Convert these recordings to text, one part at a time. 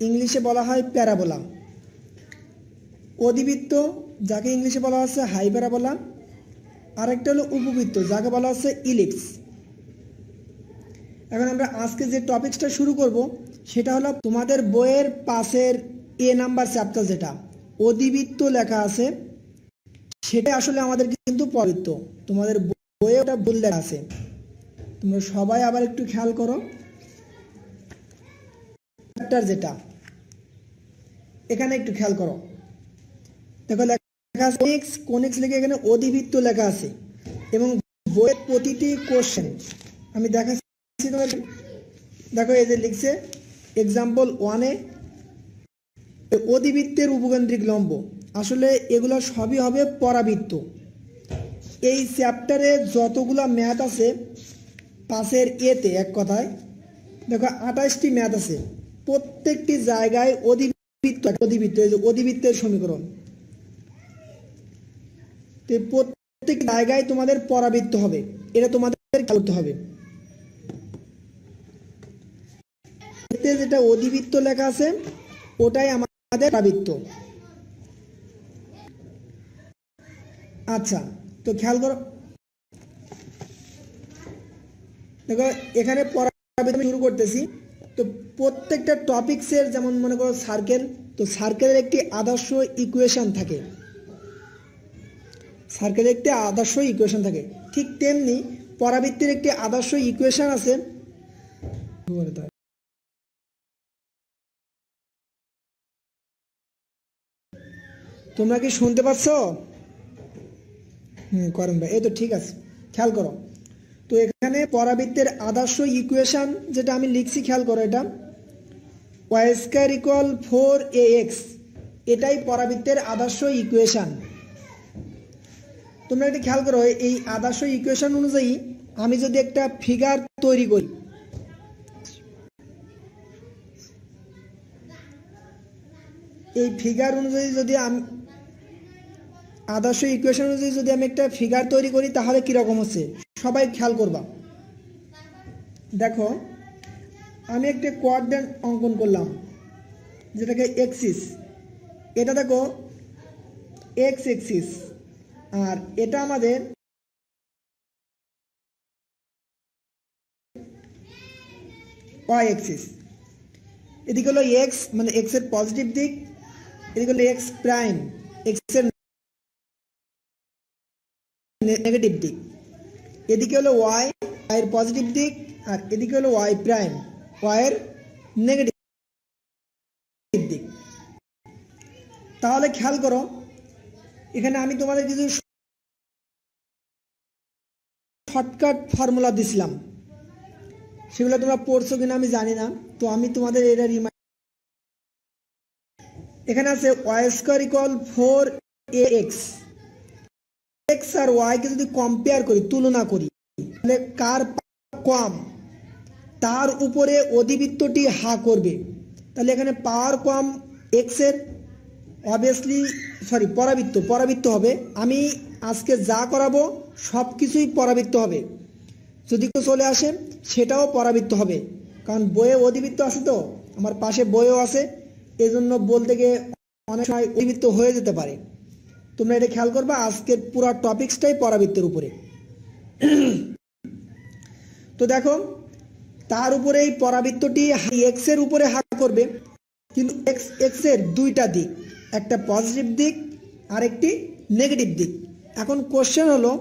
ইংলিশে বলা হয় প্যারাবোলা। অধিবৃত্ত যাকে ইংলিশে বলা হচ্ছে হাইপারাবোলা, আরেকটা হলো উপবৃত্ত যাকে বলা হচ্ছে ইলিপস। এখন আমরা আজকে যে টপিকসটা শুরু করব সেটা হলো তোমাদের বইয়ের পাশের এ নাম্বার চ্যাপ্টার, যেটা অধিবৃত্ত লেখা আছে সেটা আসলে আমাদের কিন্তু পরবৃত্ত। তোমাদের বইয়ে ওটা ভুল লেখা আছে, তোমরা সবাই আবার একটু খেয়াল করো। চ্যাপ্টার যেটা এখানে একটু খেয়াল করো, দেখো লেখা আছে কোনিক্স লিখে এখানে অধিবৃত্ত লেখা আছে, এবং বইয়ের প্রতিটি কোশ্চেন আমি দেখাচ্ছি। দেখো এই যে লিখছে এক্সাম্পল 1-এ অধিবৃত্তের উপকেন্দ্রিক লম্ব। আসলে এগুলো সবই হবে পরাবৃত্ত। এই চ্যাপ্টারে যতগুলো ম্যাথ আছে পাশের এতে, এক কথায় দেখো 28টি ম্যাথ আছে, প্রত্যেকটি জায়গায় অধিবৃত্ত এই যে অধিবৃত্তের সমীকরণ। তো প্রত্যেক জায়গায় তোমাদের পরাবৃত্ত হবে, এটা তোমাদের করতে হবে। যেটা অধিবৃত্ত লেখা আছে ওটাই আমাদের পরাবৃত্ত। আচ্ছা, তো খেয়াল করো, দেখো এখানে পরাবৃত্ত শুরু করতেছি। তো প্রত্যেকটা টপিক্সের, যেমন মনে করো সার্কেল, তো সার্কেলের একটি আদর্শ ইকুয়েশন থাকে, সার্কেলের একটি আদর্শ ইকুয়েশন থাকে, ঠিক তেমনি পরাবৃত্তের একটি আদর্শ ইকুয়েশন আছে। তোমরা কি শুনতে পাচ্ছ? করেন ভাই, এই তো ঠিক আছে, খেয়াল করো। তো এখানে পরাবৃত্তের আদর্শ ইকুয়েশন যেটা আমি লিখছি, খেয়াল করো, এটা y² = 4ax, এটাই পরাবৃত্তের আদর্শ ইকুয়েশন। তোমরা এটা খেয়াল করো, এই আদর্শ ইকুয়েশন অনুযায়ী আমি যদি একটা ফিগার তৈরি করি, এই ফিগার অনুযায়ী যদি আমি আদর্শ ইকুয়েশন অনুযায়ী যদি আমি একটা ফিগার তৈরি করি তাহলে কীরকম হচ্ছে সবাই খেয়াল করবা। দেখো আমি একটা কোঅর্ডিনেট অঙ্কন করলাম যেটাকে এক্সিস, এটা দেখো এক্স এক্সিস, আর এটা আমাদের ওয়াই এক্সিস। এদিকে হলো এক্স, মানে এক্স এর পজিটিভ দিক, এদিকে হলো এক্স প্রাইম, এক্স এর নেগেটিভ দিক। এদিকে হলো ওয়াই, ওয়াই এর পজিটিভ দিক, আর এদিকে হলো ওয়াই প্রাইম, ওয়াই এর নেগেটিভ দিক। তাহলে খেয়াল করো, এখানে আমি তোমাদের কিছু শর্টকাট ফর্মুলা দিছিলাম, সেগুলো তোমরা পড়ছো কিনা আমি জানি না, তো আমি তোমাদের এটা এখানে আছে y² = 4ax। এক্স আর ওয়াই কে যদি কম্পেয়ার করি, তুলনা করি, তাহলে কার কম তার উপরে অধিবৃত্তটি হা করবে। তাহলে এখানে পাওয়ার কম এক্স এর, অবভিয়াসলি পরাবৃত্ত হবে। আমি আজকে যা করাবো সব কিছুই পরাবৃত্ত হবে, যদি কেউ চলে আসে সেটাও পরাবৃত্ত হবে, কারণ বইয়ে অধিবৃত্ত আছে, তো আমার পাশে বইও আছে, এজন্য বলতে গিয়ে অনেক সময় অধিবৃত্ত হয়ে যেতে পারে। তোমরা এটা খেয়াল করবা, আজকের পুরো টপিক্সটাই পরাবৃত্তের উপরে। তো দেখো তার উপরে এই পরাবৃত্তটি এক্স এর উপরে হাত করবে, কিন্তু এক্স এর দুইটা দিক, একটা পজিটিভ দিক আর একটি নেগেটিভ দিক। এখন কোশ্চেন হলো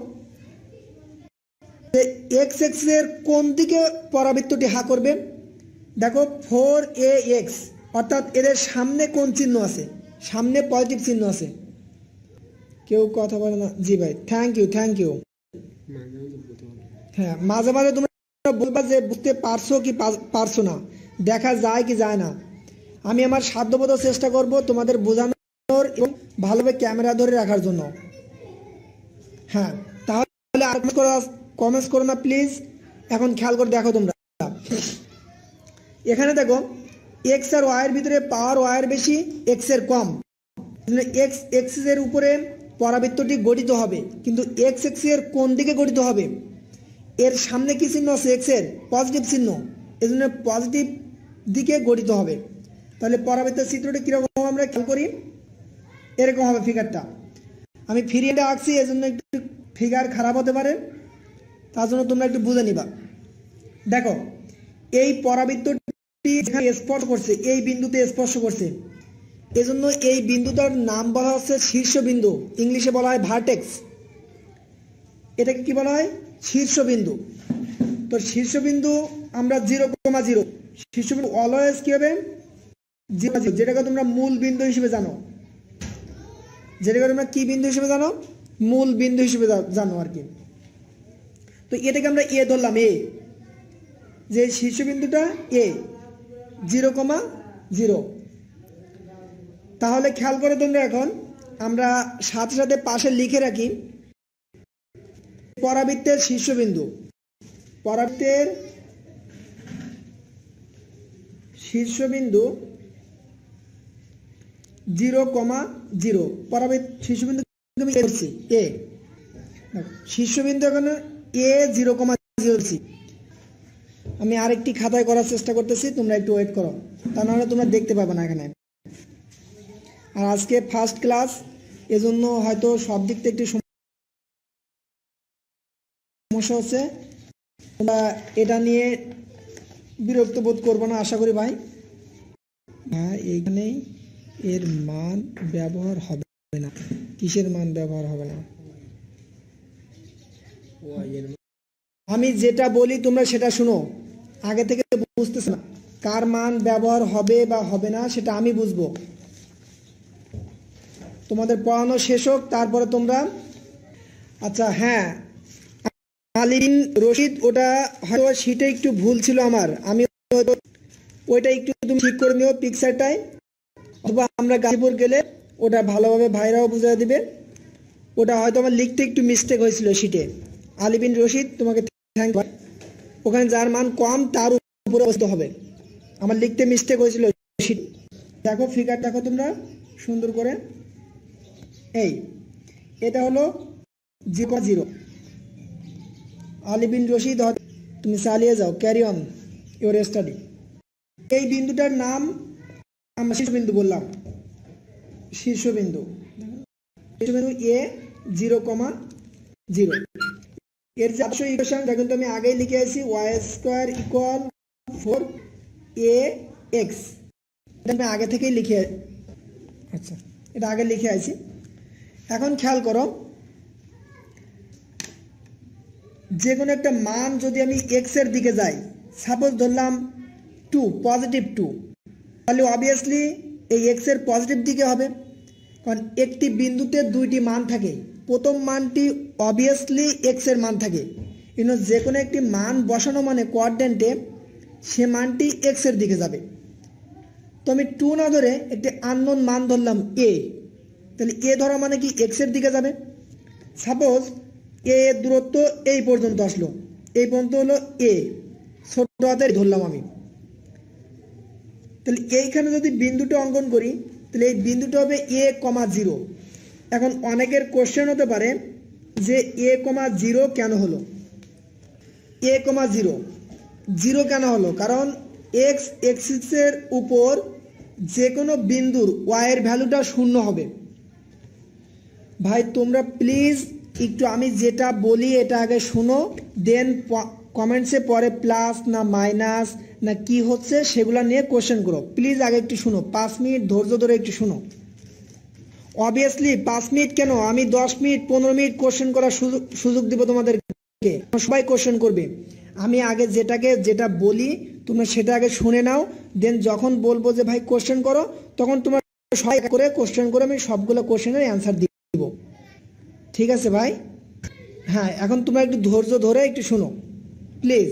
এক্স এর কোন দিকে পরাবৃত্তটি হা করবে। দেখো 4ax, অর্থাৎ এদের সামনে কোন চিহ্ন আছে, সামনে পজিটিভ চিহ্ন আছে। কেউ কথা বলে না, জি ভাই, থ্যাংক ইউ। হ্যাঁ, মাঝে মাঝে তোমরা বলবা যে বুঝতে পারছো কি পারছো না, দেখা যায় কি যায় না। আমি আমার সাধ্যমতো চেষ্টা করব তোমাদের বোঝানোর এবং ভালোভাবে ক্যামেরা ধরে রাখার জন্য। হ্যাঁ, তাহলে আর কমেন্টস করো না প্লিজ। এখন খেয়াল করে দেখো তোমরা, এখানে দেখো এক্স আর ওয়াই এর ভিতরে পাওয়ার ওয়াই এর বেশি, এক্স এর কম, এক্স এর উপরে পরাবৃত্তটি গঠিত হবে, কিন্তু এক্স এর কোন দিকে গঠিত হবে, এর সামনে কি চিহ্ন আছে, এক্স এর পজিটিভ চিহ্ন, এজন্য পজিটিভ দিকে গঠিত হবে। তাহলে পরাবৃত্তের চিত্রটা কিরকম আমরা খেয়াল করি, এরকম হবে ফিগারটা। আমি ফ্রি হ্যান্ডে আঁকছি, এজন্য একটু ফিগার খারাপ হতে পারে, তার জন্য তোমরা একটু বুঝে নিবা। দেখো এই পরাবৃত্তটি এখানে স্পর্শ করছে, এই বিন্দুতে স্পর্শ করছে, এজন্য এই বিন্দুটার নাম বলা হচ্ছে শীর্ষবিন্দু, ইংলিশে বলা হয় ভার্টেক্স। এটাকে কি বলা হয়? শীর্ষবিন্দু। তো শীর্ষবিন্দু আমরা 0,0, শীর্ষবিন্দু অলওয়েজ কি হবে? 0, যেটাকে তোমরা মূল বিন্দু হিসেবে জানো, যেটাকে তোমরা কি বিন্দু হিসেবে জানো? মূল বিন্দু হিসেবে জানো আর কি। তো এটাকে আমরা এ ধরলাম, এ, যে শীর্ষবিন্দুটা এ 0,0। তাহলে খেয়াল করে তোমরা, এখন আমরা সাথে সাথে পাশে লিখে রাখি পরাবৃত্তের শীর্ষবিন্দু, পরাবৃত্তের শীর্ষবিন্দু 0,0, পরাবৃত্ত শীর্ষবিন্দু আমি করছি এ, শীর্ষবিন্দু এখন এ 0,0। আমি আরেকটি খাতায় করার চেষ্টা করতেছি, তোমরা একটু ওয়েট করো, তা নাহলে তোমরা দেখতে পাবে না এখানে। আর আজকে ফার্স্ট ক্লাস, এজন্য হয়তো সব দিক থেকে একটু সমস্যা হচ্ছে, তোমরা এটা নিয়ে বিরক্ত বোধ করবো না আশা করি ভাই। হ্যাঁ, এইখানেই এর মান ব্যবহার হবে না। কিসের মান ব্যবহার হবে না? আমি যেটা বলি তোমরা সেটা শুনো, আগে থেকে বুঝতেছ না কার মান ব্যবহার হবে বা হবে না, সেটা আমি বুঝবো। তোমাদের পড়ানো শেষ হোক, তারপরে তোমরা। আচ্ছা হ্যাঁ, আলিম রশিদ, ওটা হয়তো শীটে একটু ভুল ছিল আমার, আমি ওইটা একটু তুমি ঠিক করে নিও পিকচারটায়, অথবা আমরা গাজীপুর গেলে ওটা ভালোভাবে ভাইরাও বুঝিয়ে দিবে। ওটা হয়তো আমার লিখতে একটু মিস্টেক হয়েছিল শীটে। আলিবিন রশিদ, তোমাকে থ্যাংক ইউ। ওখানে যার মান কম তার উপরে বসতে হবে, আমার লিখতে মিস্টেক হয়েছিল শীট। দেখো ফিগার দেখো তোমরা সুন্দর করে, এই এটা হলো 0,0। আলিবিন রশিদ, তুমি চালিয়ে যাও, ক্যারি অন ইউর স্টাডি। এই বিন্দুটার নাম আমরা শীর্ষবিন্দু বললাম, শীর্ষবিন্দু, শীর্ষবিন্দু এ 0,0। এর যে আসল ইকুয়েশন দেখুন, তো আমি আগেই লিখে আছি y² = 4ax, আমি আগে থেকেই লিখে, আচ্ছা এটা আগে লিখে আছি। এখন খেয়াল করো, যে কোনো একটা মান যদি আমি এক্স এর দিকে যাই, সাপোজ ধরলাম 2, +2, তাহলে অবভিয়াসলি এই এক্স এর পজিটিভ দিকে হবে, কারণ একটি বিন্দুতে দুইটি মান থাকে। প্রথম মানটি অবভিয়াসলি এক্স এর মান থাকে, কিন্তু যে কোনো একটি মান বসানো মানে কোয়াড্রেন্টে সে মানটি এক্স এর দিকে যাবে। তো আমি 2 না ধরে একটি আননোন মান ধরলাম এ, তাহলে এ ধরা মানে কি এক্স এর দিকে যাবে। সাপোজ এ এর দূরত্ব এই পর্যন্ত আসলো, এই পর্যন্ত হলো এ, ছোট হাতের ধরলাম আমি। তাহলে এইখানে যদি বিন্দুটা অঙ্কন করি, তাহলে এই বিন্দুটা হবে a,0। এখন অনেকের কোশ্চেন হতে পারে যে a,0 কেন হলো, a,0 কেন হলো? কারণ এক্স এক্সিসের উপর যে কোনো বিন্দুর y এর ভ্যালুটা 0 হবে। ভাই তোমরা প্লিজ একটু আমি যেটা বলি এটা আগে শুনো, দেন কমেন্টসে পরে প্লাস না মাইনাস না কি হচ্ছে সেগুলো নিয়ে কোশ্চেন করো। প্লিজ আগে একটু শুনো, 5 মিনিট ধৈর্য ধরে একটু শুনো। অবভিয়াসলি 5 মিনিট কেন, আমি 10 মিনিট 15 মিনিট কোশ্চেন করার সুযোগ দিব তোমাদেরকে, সবাই কোশ্চেন করবে। আমি আগে যেটা বলি তোমরা সেটা আগে শুনে নাও, দেন যখন বলবো যে ভাই কোশ্চেন করো, তখন তোমরা সবাই করে কোশ্চেন করে আমি সবগুলো কোশ্চেনের অ্যান্সার দিব। ঠিক আছে ভাই? হ্যাঁ, এখন তোমরা একটু ধৈর্য ধরে একটু শুনো প্লিজ।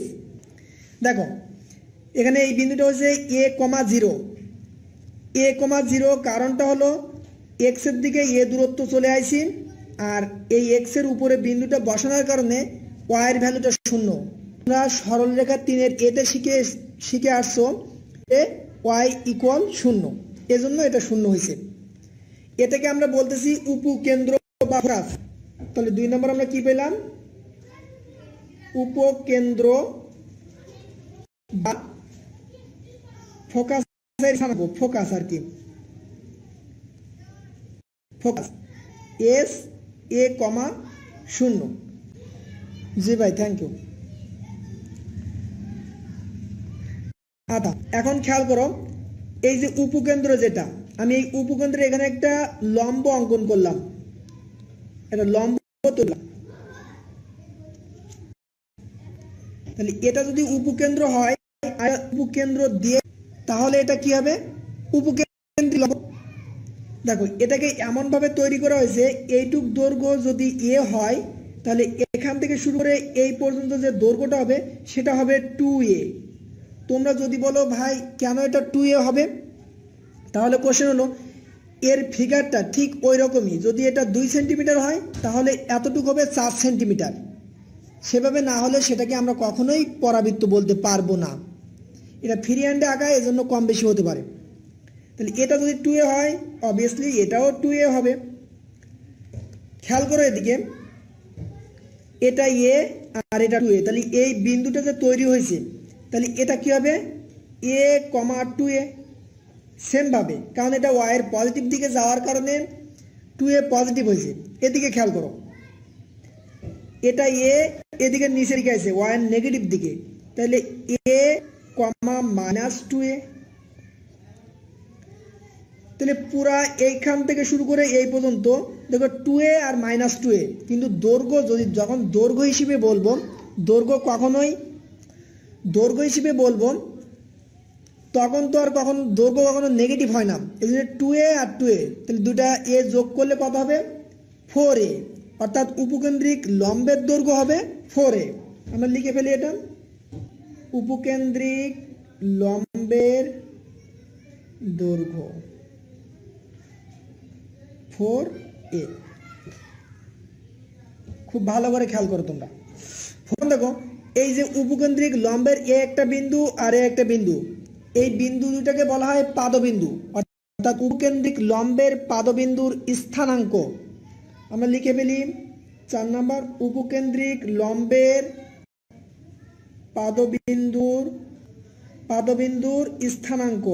দেখো এখানে এই বিন্দুটা হচ্ছে a,0। কারণটা হলো এক্স এর দিকে এ দূরত্ব চলে আসি, আর এই এক্স এর উপরে বিন্দুটা বসানোর কারণে ওয়াই এর ভ্যালুটা 0। তোমরা সরলরেখা 3-এর এতে শিখে আসছো এ ওয়াই = 0, এজন্য এটা 0 হয়েছে। এটাকে আমরা বলতেছি উপকেন্দ্র বা ফোকাস। তাহলে 2 নম্বর আমরা কি পেলাম? উপকেন্দ্র বা ফোকাসের ফোকাস আর কি, ফোকাস এস এ কমা 0। জি ভাই, থ্যাংক ইউ। আচ্ছা, এখন খেয়াল করো, এই যে উপকেন্দ্র, যেটা আমি এই উপকেন্দ্রে এখানে একটা লম্ব অঙ্কন করলাম, এটা লম্ব তুললাম, তাহলে এটা যদি উপকেন্দ্র হয় আর উপকেন্দ্র দিয়ে, তাহলে এটা কি হবে? উপকেন্দ্র লম্ব। দেখো, এটাকে এমন ভাবে তৈরি করা হয়েছে, এইটুক দৈর্ঘ্য যদি এ হয়, তাহলে এখান থেকে শুরু করে এই পর্যন্ত যে দৈর্ঘ্যটা হবে সেটা হবে 2a। তোমরা যদি বলো ভাই কেন এটা 2a হবে, তাহলে কোশ্চেন হলো এর ফিগারটা ঠিক ওই রকমই, যদি এটা 2 সেন্টিমিটার হয় তাহলে এতটুকু হবে 4 সেন্টিমিটার। সেভাবে না হলে সেটাকে আমরা কখনোই পরাবৃত্ত বলতে পারবো না, এটা ফ্রি হ্যান্ডে আঁকা, এজন্য কম বেশি হতে পারে। তাহলে এটা যদি 2a হয়, অবভিয়াসলি এটাও 2a হবে। খেয়াল করো এদিকে, এটা এ আর এটা 2a, তাহলে এই বিন্দুটা যে তৈরি হয়েছে, তাহলে এটা কি হবে? a, 2a। সেম ভাবে, কারণ এটা y এর পজিটিভ দিকে যাওয়ার কারণে 2a পজিটিভ হয়েছে। এদিকে খেয়াল করো, এটা a, এদিকে নিচের দিকে আছে y এর নেগেটিভ দিকে, তাহলে a, 2a। তাহলে পুরা এইখান থেকে শুরু করে এই পর্যন্ত দেখো 2a আর -2a, কিন্তু দৈর্ঘ্য যদি যখন দৈর্ঘ্য হিসেবে বলবো, দৈর্ঘ্য হিসেবে বলবো, তখন তো আর দৈর্ঘ্য কখনো নেগেটিভ হয় না। এই জন্য 2a আর 2a, তাহলে দুটা a যোগ করলে কত হবে? 4a, অর্থাৎ উপকেন্দ্রিক লম্বের দৈর্ঘ্য হবে 4a। আমরা লিখে ফেলি এটা, উপকেন্দ্রিক লম্বের দৈর্ঘ্য 4a। খুব ভালো করে খেয়াল করো তোমরা। দেখো, এই যে উপকেন্দ্রিক লম্বের এ একটা বিন্দু আর এ একটা বিন্দু, এই বিন্দু দুটাকে বলা হয় পাদবিন্দু, অর্থাৎ উপকেন্দ্রিক লম্বের পাদবিন্দুর স্থানাঙ্ক। আমরা লিখে ফেলি 4 নাম্বার, উপকেন্দ্রিক লম্বের পাদবিন্দুর স্থানাঙ্ক।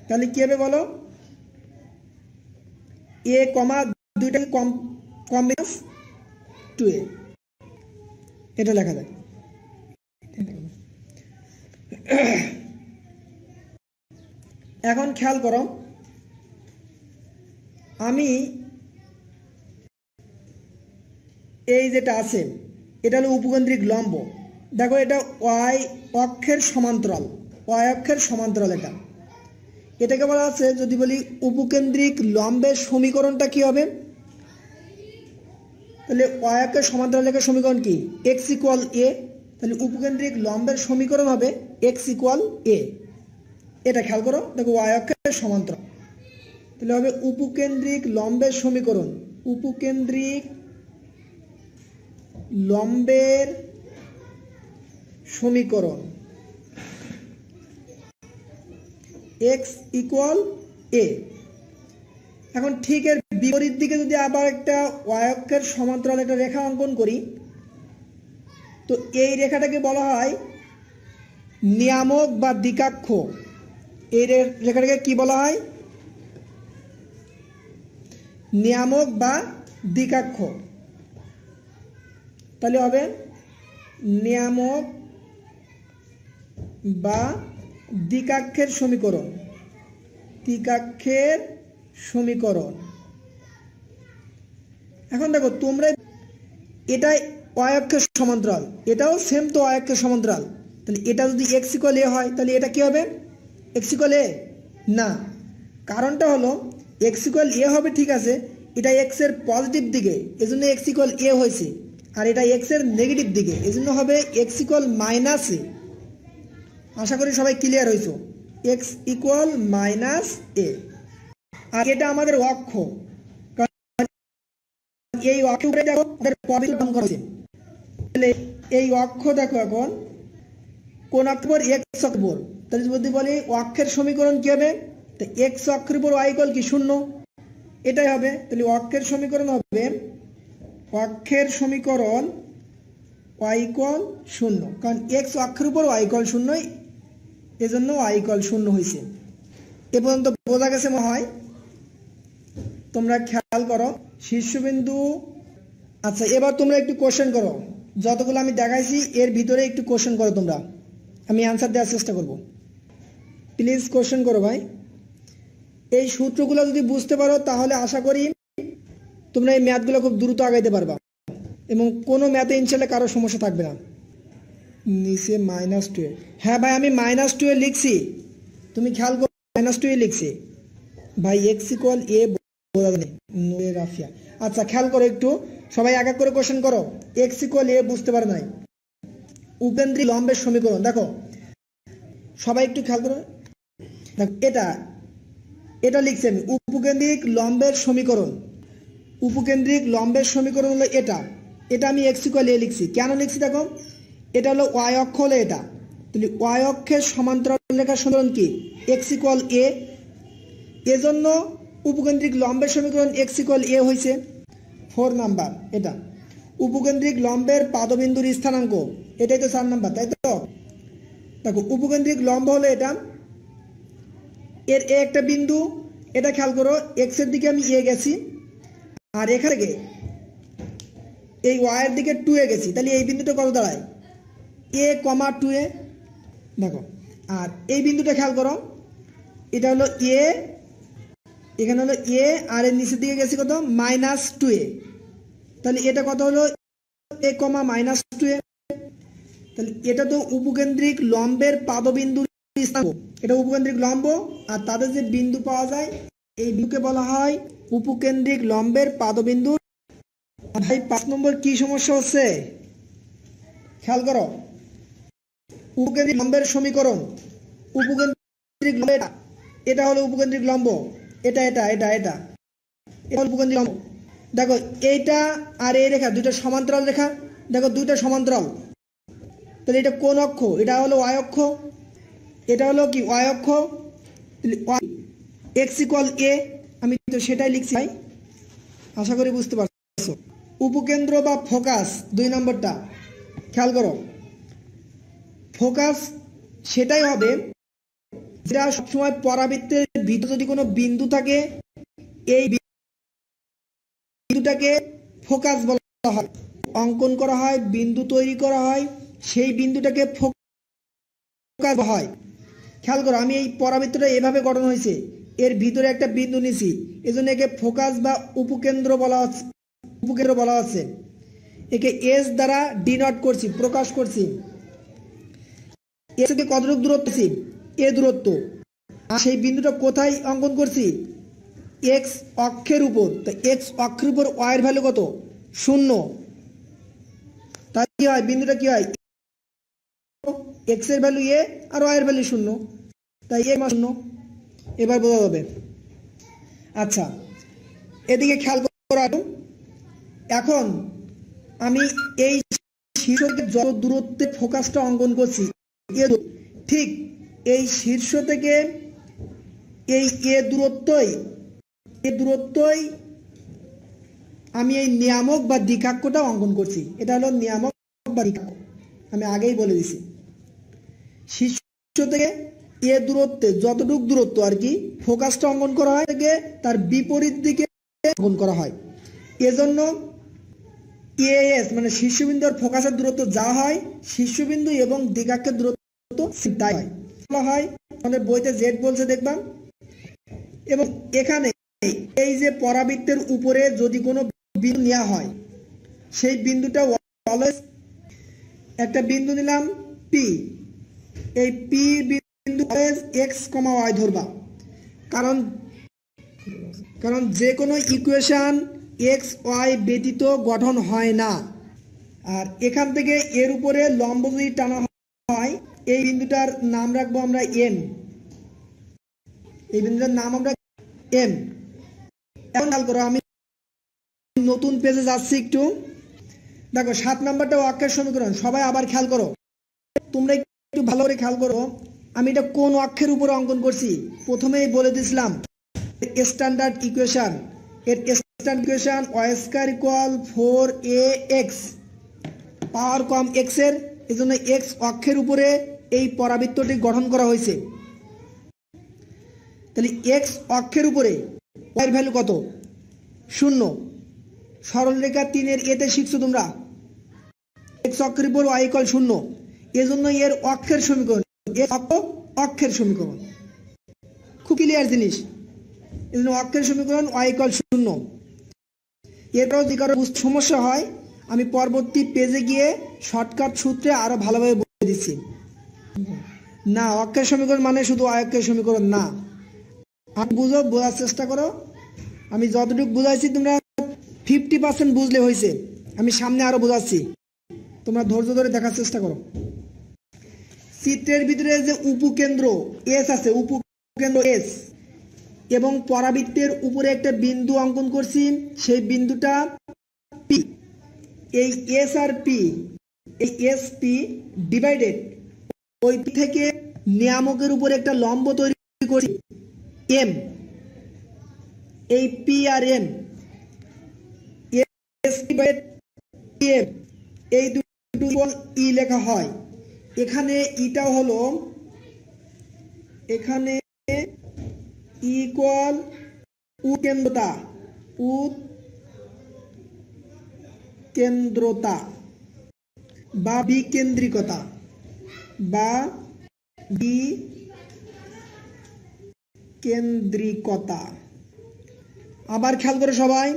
তাহলে কি হবে বলো? a, দুইটা কম 2a, এটা লেখা যায়। এখন খেয়াল করো, আমি এই যেটা আছে এটা হলো উপকেন্দ্রিক লম্ব। দেখো, এটা y অক্ষের সমান্তরাল, এটাকে বলা আছে, যদি বলি উপকেন্দ্রিক লম্বের সমীকরণটা কি হবে, তাহলে y অক্ষের সমান্তরাল রেখার সমীকরণ কি? x = a। তাহলে উপকেন্দ্রিক লম্বের সমীকরণ হবে x = a। এটা খেয়াল করো, দেখো y অক্ষের সমান্তরাল, তাহলে হবে উপকেন্দ্রিক লম্বের সমীকরণ, উপকেন্দ্রিক লম্বের সমীকরণ x = a। এখন ঠিক এর বিপরীত দিকে যদি আবার একটা y অক্ষের সমান্তরাল একটা রেখা অঙ্কন করি, তো এই রেখাটাকে বলা হয় নিয়ামক বা দ্বিকাক্ষ। এই রেখাটাকে কি বলা হয়? নিয়ামক বা দ্বিকাক্ষ। তাহলে হবে নিয়ামক বা দ্বিকাক্ষের সমীকরণ। এখন দেখো, তোমরা এটাই y অক্ষের সমান্তরাল, এটাও সেম তো y অক্ষের সমান্তরাল, তাহলে এটা যদি x = a হয়, তাহলে এটা কি হবে? x = a না, কারণটা হলো x = a হবে, ঠিক আছে, এটা x এর পজিটিভ দিকে, এজন্য x = a হয়েছে, আর এটা x এর নেগেটিভ দিকে, এজন্য হবে x = -a। আশা করি সবাই ক্লিয়ার হয়েছো, x = -a। আর এটা আমাদের অক্ষ, এই অক্ষে দেখো আমাদের পরিবর্তন করেছে, তাহলে এই অক্ষ দেখো এখন কোন অক্ষের উপর? x অক্ষের উপর। তাহলে যদি বলি অক্ষের সমীকরণ কি হবে, তো x অক্ষের উপর y = কি? 0, এটাই হবে। তাহলে অক্ষের সমীকরণ হবে y = 0, কারণ x অক্ষের উপর y = 0 এজন্য y ইকুয়াল 0 হয়েছে। এ পর্যন্ত বোঝা গেছে মনে হয়? তোমরা খেয়াল করো শীর্ষবিন্দু। আচ্ছা, এবার তোমরা একটু কোশ্চেন করো, যতগুলো আমি দেখাইছি এর ভিতরে একটু কোশ্চেন করো তোমরা, আমি অ্যান্সার দেওয়ার চেষ্টা করব। প্লিজ কোশ্চেন করো ভাই। এই সূত্রগুলো যদি বুঝতে পারো তাহলে আশা করি তোমরা এই ম্যাথগুলো খুব দ্রুত আগাইতে পারবা এবং কোনো ম্যাথে ইনশাল্লাহ কারো সমস্যা থাকবে না। নিচে -12, হ্যাঁ ভাই আমি -2 লিখছি, তুমি খেয়াল করো -2 লিখছি ভাই। এক্স ইকুয়াল এ বোঝা যায় নুরে রাফিয়া। আচ্ছা খেয়াল করো একটু, সবাই এক এক করে কোশ্চেন করো। এক্স ইকুয়াল এ বুঝতে পারে নাই, উপকেন্দ্রিক লম্বের সমীকরণ দেখো, সবাই একটু খেয়াল করো। এটা এটা লিখছি আমি, উপকেন্দ্রিক লম্বের সমীকরণ। উপকেন্দ্রিক লম্বের সমীকরণ হলো এটা, এটা আমি এক্স ইকুয়াল এ লিখছি। কেন লিখছি দেখো, এটা হলো ওয়াই অক্ষ হলো এটা, তাহলে ওয়াই অক্ষের সমান্তরাল রেখার সমীকরণ কি? এক্স ইকুয়াল এ। এজন্য উপকেন্দ্রিক লম্বের সমীকরণ এক্স ইকুয়াল এ হয়েছে। 4 নাম্বার এটা। উপকেন্দ্রিক লম্বের পাদবিন্দুর স্থানাঙ্ক, এটাই তো 4 নাম্বার, তাই তো? দেখো উপকেন্দ্রিক লম্ব হলো এটা, এর এ একটা বিন্দু, এটা খেয়াল করো এক্স এর দিকে আমি এ গেছি, আর এখান থেকে এই ওয়াই এর দিকে 2 এ গেছি, তাহলে এই বিন্দুটা কত দাঁড়ায়? এ কমা 2 এ। দেখো আর এই বিন্দুটা খেয়াল করো, এটা হলো এ, এখানে হলো এ, আর এর নিচের দিকে গেছি কত? -2 এ। তাহলে এটা কত হলো? এ কমা -2 এ। তাহলে এটা তো উপকেন্দ্রিক লম্বের পাদবিন্দুর স্থানাঙ্ক, এটা উপকেন্দ্রিক লম্ব, আর তাদের যে বিন্দু পাওয়া যায় এই বিন্দুকে বলা হয় উপকেন্দ্রিক লম্বের পাদবিন্দুর। ভাই 5 নম্বর কি সমস্যা হচ্ছে খেয়াল করো। উপকেন্দ্রিক লম্বের সমীকরণ, উপকেন্দ্রিক লম্ব এটা হলো উপকেন্দ্রিক লম্ব, এটা এটা এটা এটা এটা হলো উপকেন্দ্রিক লম্ব। দেখো এইটা আর এই রেখা দুটো সমান্তরাল রেখা, দেখো দুইটা সমান্তরাল, তাহলে এটা কোন অক্ষ? এটা হলো ওয়াই অক্ষ, এটা হলো কি ওয়াই অক্ষ। এক্স ইকুয়াল এ, আমি তো সেটাই লিখছি ভাই, আশা করি বুঝতে পারছো। উপকেন্দ্র বা ফোকাস 2 নম্বরটা খেয়াল করো। ফোকাস সেটাই হবে যেটা সবসময় পরাবৃত্তের ভিতরে যদি কোনো বিন্দু থাকে, এই বিন্দুটাকে ফোকাস বলা হয়, অঙ্কন করা হয়, বিন্দু তৈরি করা হয়, সেই বিন্দুটাকে ফোকাস বলা হয়। খেয়াল করো আমি এই পরাবৃত্তটা এভাবে গঠন হয়েছে, এর ভিতরে একটা বিন্দু নিছি, এজন্য একে ফোকাস বা উপকেন্দ্র বলা হচ্ছে, উপকেন্দ্র বলা হচ্ছে। একে এস দ্বারা ডিনোট করছি, প্রকাশ করছি। এস থেকে কতটুকু দূরত্ব? এ দূরত্ব। আর সেই বিন্দুটা কোথায় অঙ্কন করছি? এক্স অক্ষের উপর। তো এক্স অক্ষের উপর ওয়াই এর ভ্যালু কত? 0। তাই কি হয়? বিন্দুটা কি হয়? এক্স এর ভ্যালু এ আর ওয়াই এর ভ্যালু 0, তাই এ 0। এবার বোঝা যাবে। আচ্ছা এদিকে খেয়াল করো, এখন আমি এই শীর্ষ থেকে যত দূরত্বে ফোকাসটা অঙ্কন করছি, ঠিক এই শীর্ষ থেকে এই এ দূরত্বই আমি এই নিয়ামক বা দ্বিকাক্ষটা অঙ্কন করছি। এটা হলো নিয়ামক বা দ্বিকাক্ষ, আমি আগেই বলে দিছি। শীর্ষ থেকে এ দূরত্বে যতটুক দূরত্ব আর কি ফোকাসটা অঙ্কন করা হয়, থেকে তার বিপরীত দিকে অঙ্কন করা হয়। এজন্য এএস মানে শীর্ষবিন্দু আর ফোকাসের দূরত্ব যা হয়, শীর্ষবিন্দু এবং দ্বিকাক্ষের দূরত্ব তাই হয়। বলা হয় আমাদের বইতে জেড বলছে দেখবা। এবং এখানে এই যে পরাবৃত্তের উপরে যদি কোনো বিন্দু নেওয়া হয়, সেই বিন্দুটা অলওয়েজ একটা বিন্দু নিলাম পি, এই পি বিন্দু অলওয়েজ এক্স কমা ওয়াই ধরবা, কারণ যে কোনো ইকুয়েশন এক্স ওয়াই ব্যতীত গঠন হয় না। আর এখান থেকে এর উপরে লম্ব যদি টানা হয়, এই বিন্দুটার নাম রাখবো আমরা এম, এই বিন্দুটার নাম আমরা এম। এখন খেয়াল করো আমি নতুন পেজে যাচ্ছি একটু, দেখো 7 নাম্বারটা অক্ষের সমীকরণ। সবাই আবার খেয়াল করো, তোমরা একটু ভালো করে খেয়াল করো আমি এটা কোন অক্ষের উপরে অঙ্কন করছি। প্রথমেই বলে দিয়েছিলাম স্ট্যান্ডার্ড ইকুয়েশন, এর standard equation Y square equal 4ax, power কম এক্স এর, এজন্য এক্স অক্ষের উপরে এই পরাবৃত্তটি গঠন করা হয়েছে। তাহলে এক্স অক্ষের উপরে ওয়াই এর ভ্যালু কত? 0। সরলরেখা 3-এর এতে শিখছো তোমরা, এক্স অক্ষের উপর ওয়াই ইকুয়াল 0, এজন্য এর অক্ষের সমীকরণ, এর অক্ষের সমীকরণ খুব ক্লিয়ার জিনিস। এজন্য অক্ষের সমীকরণ ওয়াই ইকুয়াল 0। এরপরও যদি কারো বুঝতে সমস্যা হয় আমি পরবর্তী পেজে গিয়ে শর্টকাট সূত্রে আরো ভালোভাবে বলে দিচ্ছি। না, অক্ষের সমীকরণ মানে শুধু অক্ষের সমীকরণ না। আমি বোঝার চেষ্টা করো। আমি যতটুকু বুঝাইছি তোমরা 50% বুঝলে হয়েছে, আমি সামনে আরো বোঝাচ্ছি, তোমরা ধৈর্য ধরে দেখার চেষ্টা করো। চিত্রের ভিতরে যে উপকেন্দ্র এস আছে, উপকেন্দ্র এস এবং পরাবৃত্তের উপরে একটা বিন্দু অঙ্কন করছি, সেই বিন্দুটা পি। এই এস আর পি, এই এস পি ডিভাইডেড ওই পি থেকে নিয়ামকের উপরে একটা লম্ব তৈরি করছি এম। এই পি আর এম, এস ডিভাইডেড এম, এই দুটো ই লেখা হয়। এখানে ইটা হলো, এখানে ইকুয়াল উৎকেন্দ্রতা, উৎকেন্দ্রতা বা বিকেন্দ্রিকতা বা বিকেন্দ্রিকতা। আবার খেয়াল করে সবাই,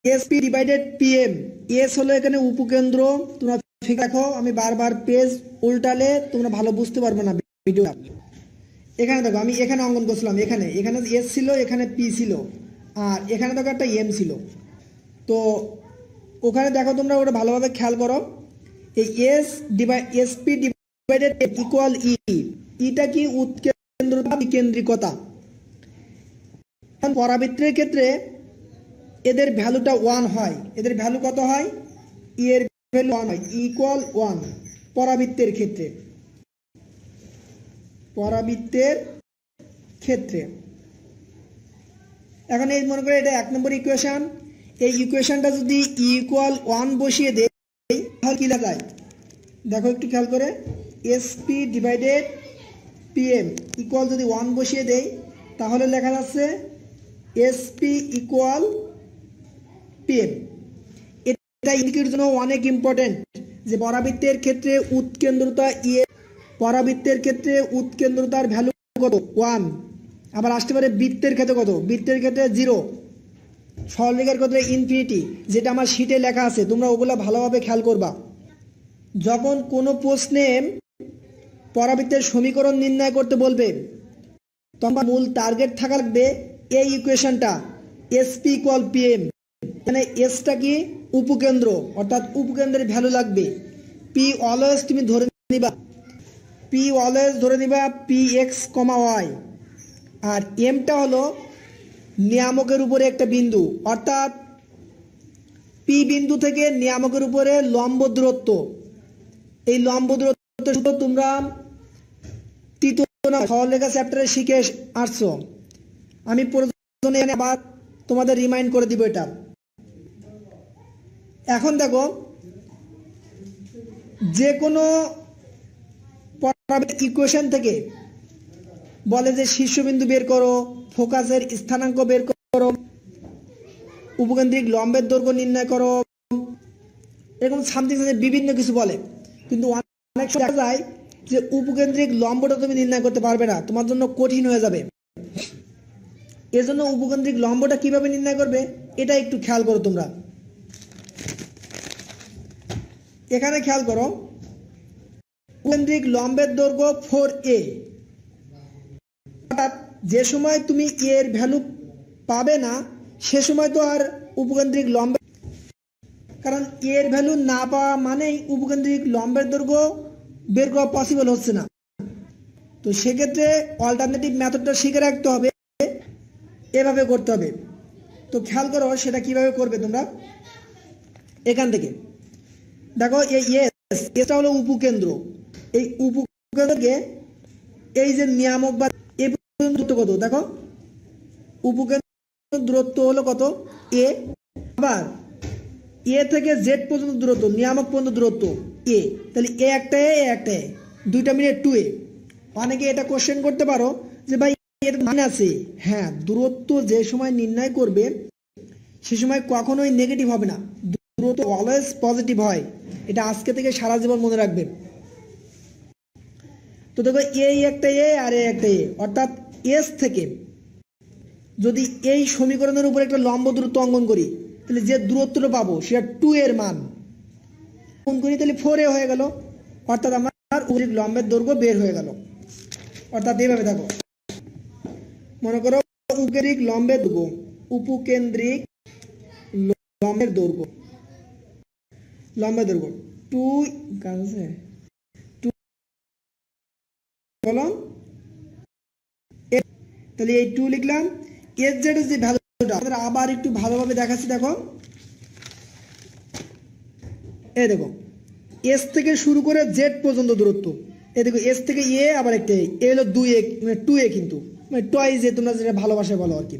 S P divided PM, S হলো এখানে উপকেন্দ্র। তোমরা ঠিক রাখো, আমি বারবার পেজ উল্টালে তোমরা ভালো বুঝতে পারবে না ভিডিওটা। এখানে দেখো আমি এখানে অঙ্কন করছিলাম, এখানে এখানে এস ছিল, এখানে পি ছিল, আর এখানে দেখো একটা এম ছিল। তো ওখানে দেখো তোমরা ওটা ভালোভাবে খেয়াল করো, এই এস পি ডিভাইডেড ইকুয়াল ই, ইটা কি উৎকেন্দ্রতা বিকেন্দ্রিকতা। পরাবৃত্তের ক্ষেত্রে এদের ভ্যালুটা 1 হয়। এদের ভ্যালু কত হয়? ই এর ভ্যালু 1 হয়, ইকুয়াল 1 পরাবৃত্তের ক্ষেত্রে। পরাবৃত্তের ক্ষেত্রে এখন এই মনে করে এটা 1 নম্বর ইকুয়েশন। এই ইকুয়েশনটা যদি ইকুয়াল 1 বসিয়ে দেই তাহলে কি লেখা যায় দেখো একটু খেয়াল করে, এসপি ডিভাইডেড পিএম ইকুয়াল যদি 1 বসিয়ে দেই তাহলে লেখা যাচ্ছে এসপি ইকুয়াল পিএম। এটা ইন্ডিকের জন্য অনেক ইম্পর্টেন্ট যে পরাবৃত্তের ক্ষেত্রে উৎকেন্দ্রতা ই, পরাবৃত্তের ক্ষেত্রে উৎকেন্দ্রতার ভ্যালু কত? 1। আবার আসতে পারে বৃত্তের ক্ষেত্রে কত? বৃত্তের ক্ষেত্রে 0, সরলরেখার ক্ষেত্রে ইনফিনিটি, যেটা আমার শীটে লেখা আছে, তোমরা ওগুলো ভালোভাবে খেয়াল করবা। যখন কোনো প্রশ্নে পরাবৃত্তের সমীকরণ নির্ণয় করতে বলবে তখন মূল টার্গেট থাকা লাগবে এই ইকুয়েশনটা, এসপি ইকুয়াল পিএম। মানে এসটা কি? উপকেন্দ্র, অর্থাৎ উপকেন্দ্রের ভ্যালু লাগবে। পি অলওয়েজ তুমি ধরে নিবা, পি অলওয়েজ ধরে নিবা পি এক্স কমা ওয়াই, আর এমটা হলো নিয়ামকের উপরে একটা বিন্দু, অর্থাৎ পি বিন্দু থেকে নিয়ামকের উপরে লম্ব দূরত্ব। এই লম্ব দূরত্ব তোমরা তৃতীয় সরলরেখা চ্যাপ্টারে শিখে আসছো, আমি প্রয়োজনে আবার তোমাদের রিমাইন্ড করে দিব এটা। এখন দেখো, যে কোনো ইকুয়েশন থেকে বলে যে শীর্ষবিন্দু বের করো, ফোকাসের স্থানাঙ্ক বের করো, উপকেন্দ্রিক লম্বের দৈর্ঘ্য নির্ণয় করো, এরকম সামথিং বিভিন্ন কিছু বলে, কিন্তু অনেক সময় দেখা যায় যে উপকেন্দ্রিক লম্বটা তুমি নির্ণয় করতে পারবে না, তোমার জন্য কঠিন হয়ে যাবে। এজন্য উপকেন্দ্রিক লম্বটা কিভাবে নির্ণয় করবে এটা একটু খেয়াল করো তোমরা। এখানে খেয়াল করো, উপকেন্দ্রিক লম্বের দৈর্ঘ্য 4a, অর্থাৎ যে সময় তুমি এর ভ্যালু পাবে না সে সময় তো আর উপকেন্দ্রিক লম্ব, কারণ এর ভ্যালু না পাওয়া মানেই উপকেন্দ্রিক লম্বের দৈর্ঘ্য বের করা পসিবল হচ্ছে না। তো সেক্ষেত্রে অল্টারনেটিভ মেথডটা শিখে রাখতে হবে, এভাবে করতে হবে। তো খেয়াল করো সেটা কিভাবে করবে তোমরা। এখান থেকে দেখো এই এটা হলো উপকেন্দ্র, এই উপকেন্দ্রকে এই যে নিয়ামক বা এই দূরত্ব কত দেখো, উপকেন্দ্র দূরত্ব হলো কত? এ। আবার এ থেকে জেড পর্যন্ত দূরত্ব, নিয়ামক পর্যন্ত দূরত্ব এ, তাহলে এ একটা এ দুইটা মিলে 2a। অনেকে এটা কোশ্চেন করতে পারো যে ভাই এর মানে আছে, হ্যাঁ দূরত্ব যে সময় নির্ণয় করবে সে সময় কখনোই নেগেটিভ হবে না, দূরত্ব অলওয়েজ পজিটিভ হয়। এটা আজকে থেকে সারা জীবন মনে রাখবে। তো দেখো এই একটা এ আর এ একটা এ, অর্থাৎ এস থেকে যদি এই সমীকরণের উপর একটা লম্ব দূরত্ব অঙ্কন করি তাহলে যে দূরত্বটা পাবো সেটা 2 এর মান অঙ্কন করি, তাহলে 4a হয়ে গেল, অর্থাৎ আমার উপরিক লম্বের দৈর্ঘ্য বের হয়ে গেল। অর্থাৎ এইভাবে দেখো, মনে করো উপকেন্দ্রিক লম্বের দৈর্ঘ্য, উপকেন্দ্রিক লম্বের দৈর্ঘ্য, লম্বের দৈর্ঘ্য 2 কাছে 2 বলো, তাহলে এই 2 লিখলাম। এর জেড যে ভ্যালুটা আমরা আবার একটু ভালোভাবে দেখাচ্ছি, দেখো এই দেখো এস থেকে শুরু করে জেড পর্যন্ত দূরত্ব, এই দেখো এস থেকে এ আবার একটা এ হলো 2a, মানে 2a, কিন্তু মানে টয়েস এ, তোমরা যেটা ভালোবাসায় বলো আর কি।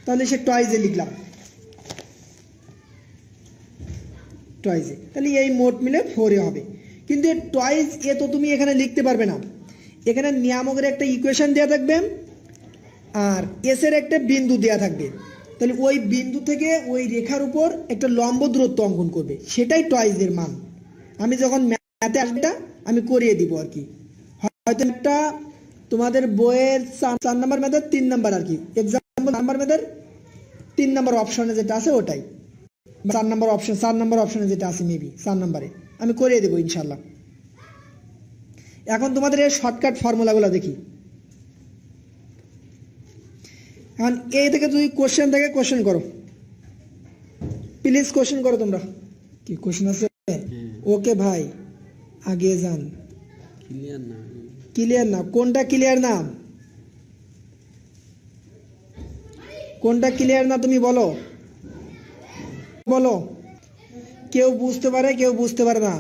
তাহলে সে টয়েস এ লিখলাম, টয়েস এ, তাহলে এই মোট মিলে 4a হবে। কিন্তু এই টয়েস এ তো তুমি এখানে লিখতে পারবে না, এখানে নিয়ামকের একটা ইকুয়েশন দেওয়া থাকবে আর এস এর একটা বিন্দু দেওয়া থাকবে, তাহলে ওই বিন্দু থেকে ওই রেখার উপর একটা লম্ব দূরত্ব অঙ্কন করবে, সেটাই টয়েস এর মান। আমি যখন ম্যাথে আসবে আমি করিয়ে দিব আর কি, হয়তো একটা তোমাদের বইয়ের 4 নাম্বার ম্যাথের 3 নাম্বার আর কি, এক্সাম্পল নাম্বার ম্যাথের 3 নাম্বার অপশনে যেটা আছে ওটাই, 4 নাম্বার অপশনে যেটা আছে মেবি 4 নাম্বারে আমি করিয়ে দেবো ইনশাল্লাহ। এখন তোমাদের এই শর্টকাট ফর্মুলাগুলো দেখি। এখন এই থেকে যদি কোশ্চেন থাকে কোশ্চেন করো, প্লিজ কোশ্চেন করো তোমরা। কি কোশ্চেন আছে? ওকে ভাই আগে যান। ক্লিয়ার না? কোনটা ক্লিয়ার না? কোনটা ক্লিয়ার না তুমি বলো, বলো। কেউ বুঝতে পারে কেউ বুঝতে পারে না,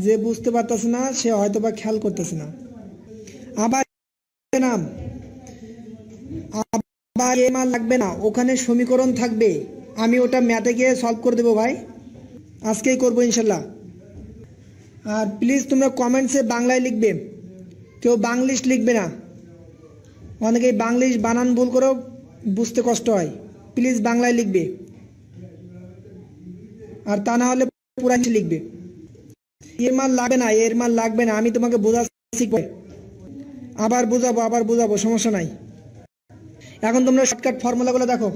যে বুঝতে পারতেছে না সে হয়তো বা খেয়াল করতেছে না। আবার নাম আবার এ মান লাগবে না, ওখানে সমীকরণ থাকবে, আমি ওটা ম্যাথে গিয়ে সলভ করে দেবো ভাই, আজকেই করবো ইনশাল্লাহ। আর প্লিজ তোমরা কমেন্টসে বাংলায় লিখবে, কেউ বাংলিশ লিখবে না, অনেকেই বাংলিশ বানান ভুল করেও বুঝতে কষ্ট হয়, প্লিজ বাংলায় লিখবে, আর তা না হলে পুরো লিখবে। এর মান লাগবে না, এর মান লাগবে না, আমি তোমাকে বোঝাচ্ছি, আবার বোঝাবো সমস্যা নাই। এখন তোমরা শর্টকাট ফর্মুলাগুলো দেখো।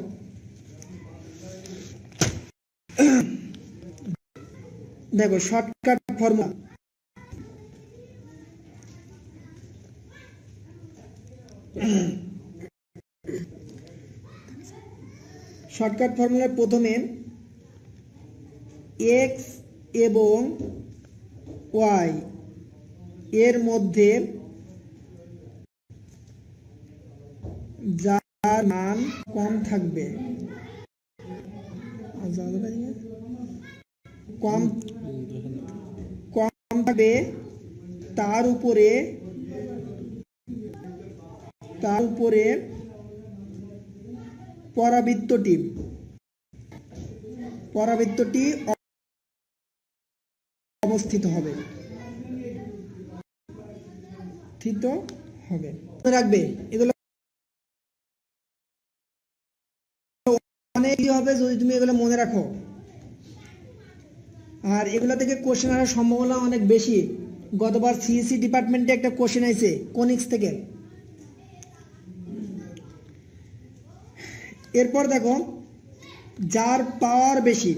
দেখো শর্টকাট ফর্মুলা, শর্টকাট ফর্মুলার প্রথমে এক্স এবং ওয়াই এর মধ্যে যার মান কম থাকবে, কম থাকবে তার উপরে পরাবৃত্তটি অবস্থিত হবে, ঠিক তো হবে, মনে রাখবে এগুলো অনেক হবে যদি তুমি এগুলো মনে রাখো। আর এগুলো থেকে কোশ্চেন আসার সম্ভাবনা অনেক বেশি। গতবার সিএসসি ডিপার্টমেন্টে একটা কোশ্চেন আছে কোনিক্স থেকে। এরপর দেখো যার পাওয়ার বেশি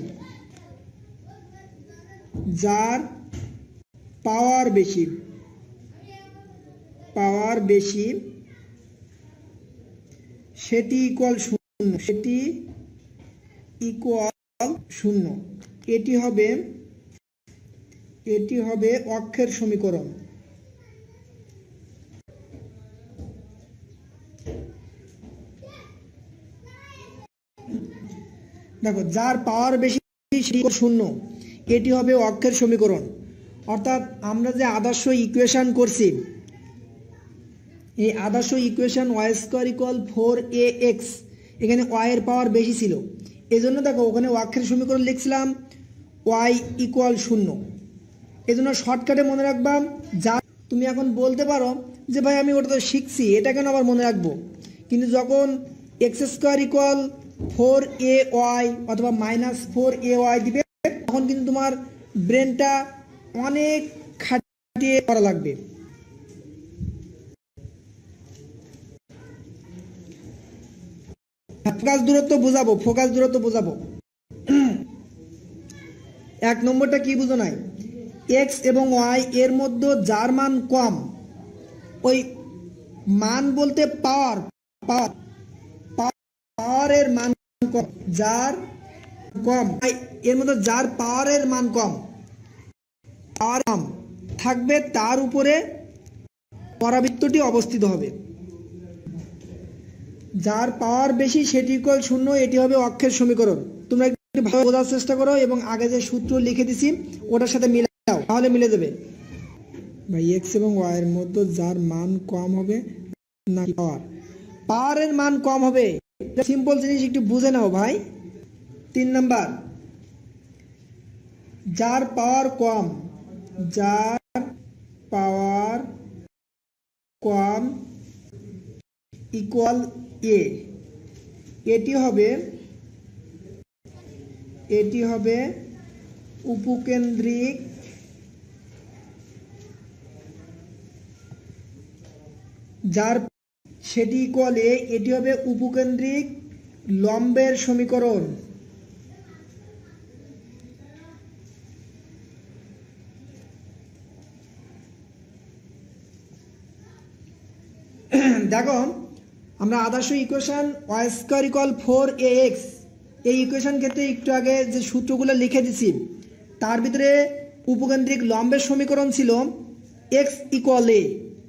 সেটি ইকুয়াল শূন্য, এটি হবে অক্ষের সমীকরণ। দেখো যার পাওয়ার বেশি শূন্য, এটি হবে অক্ষের সমীকরণ। অর্থাৎ আমরা যে আদর্শ ইকুয়েশন করছি, এই আদর্শ equation Y square equal 4ax, এখানে ওয়াই এর পাওয়ার বেশি ছিল, এই জন্য দেখো ওখানে অক্ষের সমীকরণ লিখছিলাম ওয়াই ইকুয়াল 0, এই জন্য শর্টকাটে মনে রাখবা। যা তুমি এখন বলতে পারো যে ভাই আমি ওটা তো শিখছি, এটা কেন আবার মনে রাখবো, কিন্তু যখন এক্স স্কোয়ার ইকুয়াল 4ay অথবা -4ay দিবে তখন কিন্তু তোমার ব্রেনটা অনেক খাটিয়ে করা লাগবে। ফোকাস দূরত্ব বোঝাবো। 1 নম্বরটা কি বুঝো নাই, এক্স এবং ওয়াই এর মধ্যে যার মান কম, ওই মান বলতে পাওয়ারের মান কম, যার কম এর মধ্যে যার পাওয়ারের মান কম থাকবে তার উপরে পরাবৃত্তটি অবস্থিত হবে। যার পাওয়ার বেশি সেটি ইকুয়াল 0, এটি হবে অক্ষের সমীকরণ। তোমরা একটু ভালো বোঝার চেষ্টা করো এবং আগে যে সূত্র লিখে দিছি ওটার সাথে মিলাও, তাহলে মিলে যাবে। ভাই এক্স এবং ওয়াই এর মধ্যে যার মান কম হবে না পাওয়ারের মান কম হবে, সিম্পল জিনিস একটু বুঝে নাও ভাই। 3 নাম্বার, যার পাওয়ার কম ইকুয়াল এ, এটি হবে উপকেন্দ্রিক যার সেটি ইকুয়াল এ, এটি হবে উপকেন্দ্রিক লম্বের সমীকরণ। দেখো আমরা আদর্শ equation Y square equal 4ax এই ইকুয়েশন ক্ষেত্রে একটু আগে যে সূত্রগুলো লিখে দিছি তার ভিতরে উপকেন্দ্রিক লম্বের সমীকরণ ছিল x ইকুয়াল a,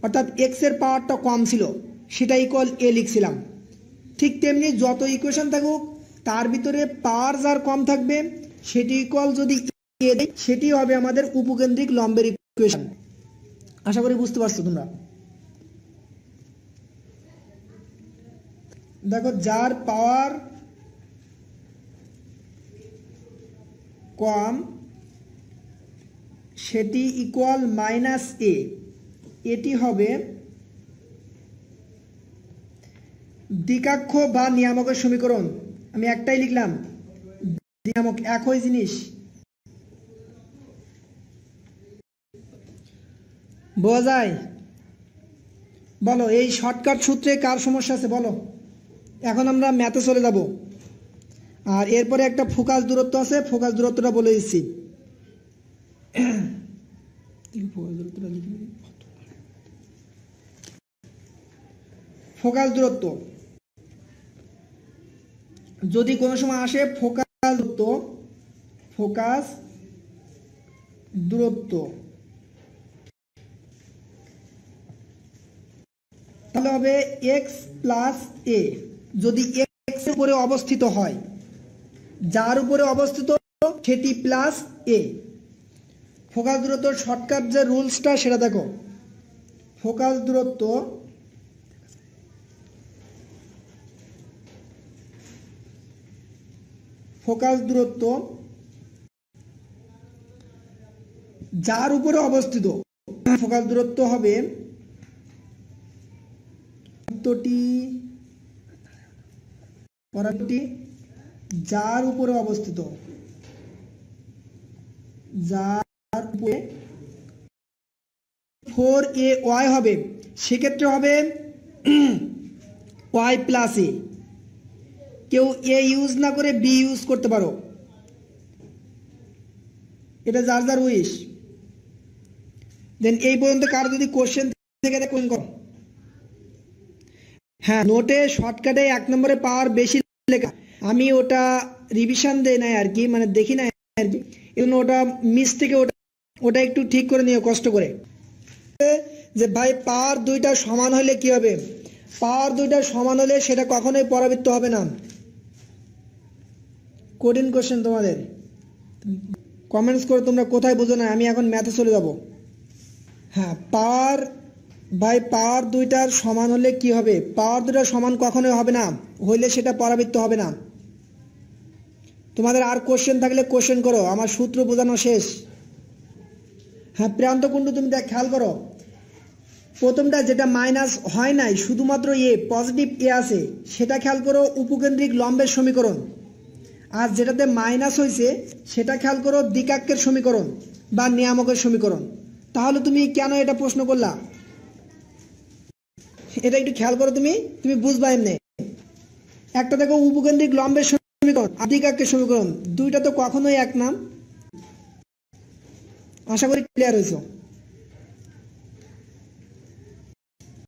অর্থাৎ x এর পাওয়ারটা কম ছিল সেটা ইকুয়াল a লিখছিলাম। ঠিক তেমনি যত ইকুয়েশন থাকুক তার ভিতরে পাওয়ার যার কম থাকবে সেটি ইকুয়াল যদি a দেই সেটি হবে আমাদের উপকেন্দ্রিক লম্বের ইকুয়েশন। আশা করি বুঝতে পারছো তোমরা। দেখো যার পাওয়ার কম সেটি ইকুয়াল -a, এটি হবে দ্বিকাক্ষ বা নিয়ামকের সমীকরণ। আমি একটাই লিখলাম, নিয়ামক একই জিনিস। বোঝা যায়? বলো এই শর্টকাট সূত্রে কার সমস্যা আছে বলো। এখন আমরা ম্যাথে চলে যাব, আর এরপরে একটা ফোকাস দূরত্ব আছে, ফোকাস দূরত্বটা বলে দিচ্ছি। ফোকাস দূরত্ব যদি কোনো সময় আসে ফোকাস দূরত্ব তাহলে হবে x প্লাস a, যদি x এর উপরে অবস্থিত হয়, যার উপরে অবস্থিত সেটি প্লাস a। ফোকাস দূরত্ব শর্টকাট যে রুলসটা সেটা দেখো। ফোকাস দূরত্ব যার উপরে অবস্থিত, ফোকাস দূরত্ব হবে যার উপরে অবস্থিত, যার উপরে 4ay হবে, সেক্ষেত্রে হবে y প্লাস a। কেউ a ইউজ না করে b ইউজ করতে পারো, এটা যার যার উইশ। দেন এই পর্যন্ত কারো যদি কোশ্চেন থেকে কোশ্চেন করো। হ্যাঁ, নোটে শর্টকাটে 1 নম্বরে পাওয়ার বেশি লেখা, আমি ওটা রিভিশন দেই নাই আর কি, মানে দেখি না আর কি, এজন্য ওটা মিস থেকে ওটা একটু ঠিক করে নিও কষ্ট করে। যে ভাই পাওয়ার দুইটা সমান হলে কি হবে, পাওয়ার দুইটা সমান হলে সেটা কখনোই পরাবৃত্ত হবে না। কঠিন কোশ্চেন তোমাদের, কমেন্টস করো তোমরা কোথায় বুঝো না। আমি এখন ম্যাথে চলে যাব। হ্যাঁ, পাওয়ার দুইটার সমান হলে কি হবে, পাওয়ার দুইটা সমান কখনোই হবে না, হইলে সেটা পরাবৃত্ত হবে না। তোমাদের আর কোশ্চেন থাকলে কোশ্চেন করো, আমার সূত্র বোঝানো শেষ। হ্যাঁ প্রান্ত কোণটা তুমি দেখ খেয়াল করো, প্রথমটা যেটা মাইনাস হয় নাই, শুধুমাত্র এ পজিটিভ এ আছে, সেটা খেয়াল করো উপকেন্দ্রিক লম্বের সমীকরণ। আর যেটাতে মাইনাস হয়েছে সেটা খেয়াল করো দ্বিকাক্ষের সমীকরণ বা নিয়ামকের সমীকরণ। তাহলে তুমি কেন এটা প্রশ্ন করলা, এটা একটু খেয়াল করো, তুমি বুঝবা এমনি। একটা দেখো উপকেন্দ্রিক লম্বের সমীকরণ আর দ্বিকাক্ষের সমীকরণ, দুইটা তো কখনোই এক না। আশা করি ক্লিয়ার হয়েছে।